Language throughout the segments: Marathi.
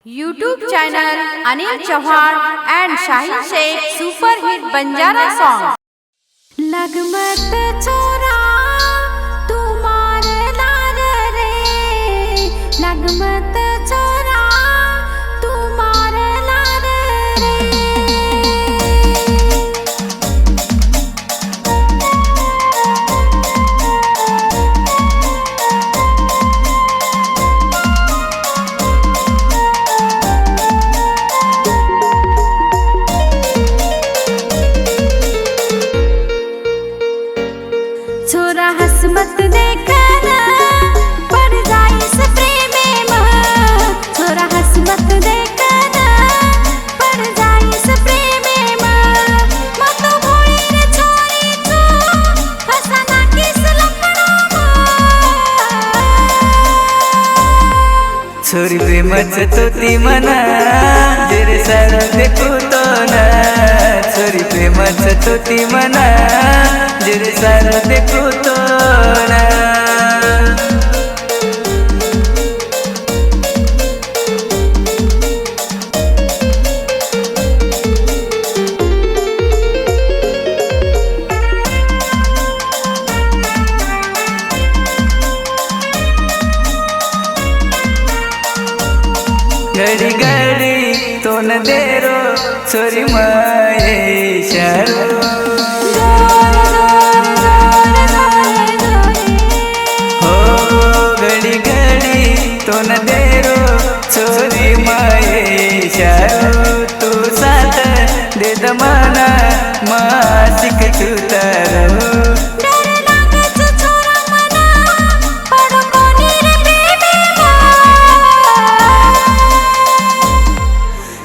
YouTube channel Anil Chauhan and Shaheen Sheikh Super Hit Banjara Song। लगमत छोरा तू मार लाल रे, लगमत छोरा तू मार लाल रे। छोरा हसमत देखना पड़ जाई इस प्रेम में, छोरा हसमत देखना पड़ जाई इस प्रेम में। मत भोली रे छोरी तू हसना किस लपड़ा में। छोरी प्रेमच तोती मना जेरे सार देखू तो ना, छोरी प्रेमच तोती मना जेरे सार देखू तो ना। घड़ी घड़ी तो न देरो छोरी माए शारो, हो घड़ी घड़ी तो न देरो छोरी माए शारो। तू साथ दे दमाना मासिक तू तारो।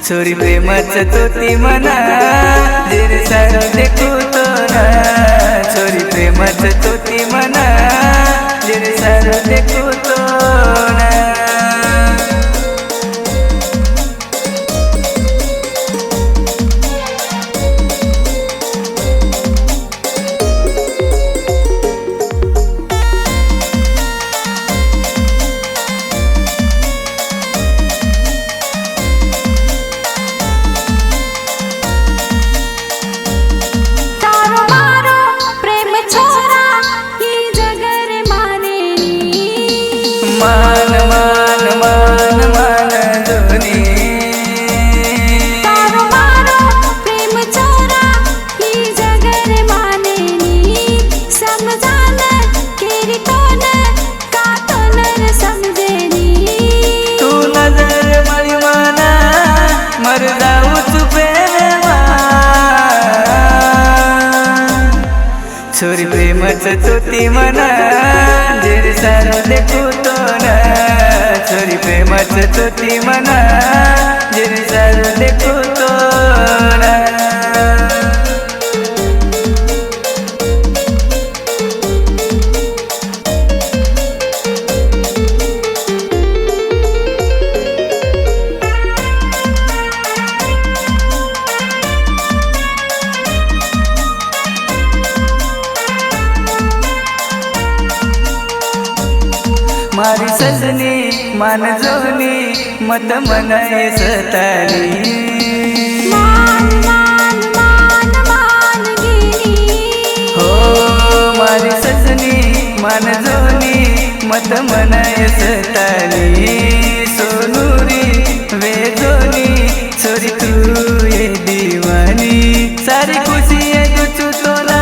छोरी प्रेमच तोती मना जेरे सार देखू तो ना, छोरी प्रेमच तोती मना जेरे सार देखू तो ना। मान मान मान मान धोनी तारो मारो प्रेम छोरा ही जगर माने नी। समझान केरी तोन का तोनर समझे नी। तू नजर मरी माना मर जाऊ तू प्रेमा। छोरी प्रेमच तोती मना जेरे सार देखू तो ना, छोरी प्रेमच तोती मना जेरे सार देखू तो ना। मारी सजनी मान जोनी मत मनाए सतानी। मान मान मान मान गिनी, हो मारी सजनी मान जोनी मत मनाए सतानी। सोनूरी वे जोनी छोरी तू ये दीवानी। सारी खुशी है जो तो ना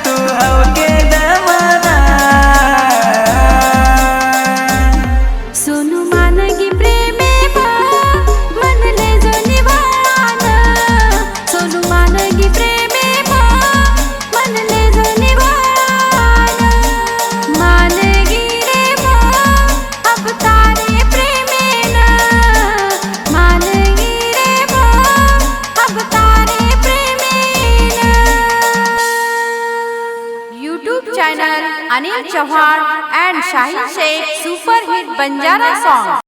तू आओ के दमाना। सोनू मानगी प्रेमे मन ले जो निभाना। सोनू मानगी प्रेमे मन ले जो निभाना। मानगी रे अब तारे प्रेमे ना, मानगी रे अब तारे प्रेमे ना। YouTube channel Anil Chauhan and Shaheen Sheikh Super Hit Banjara Song।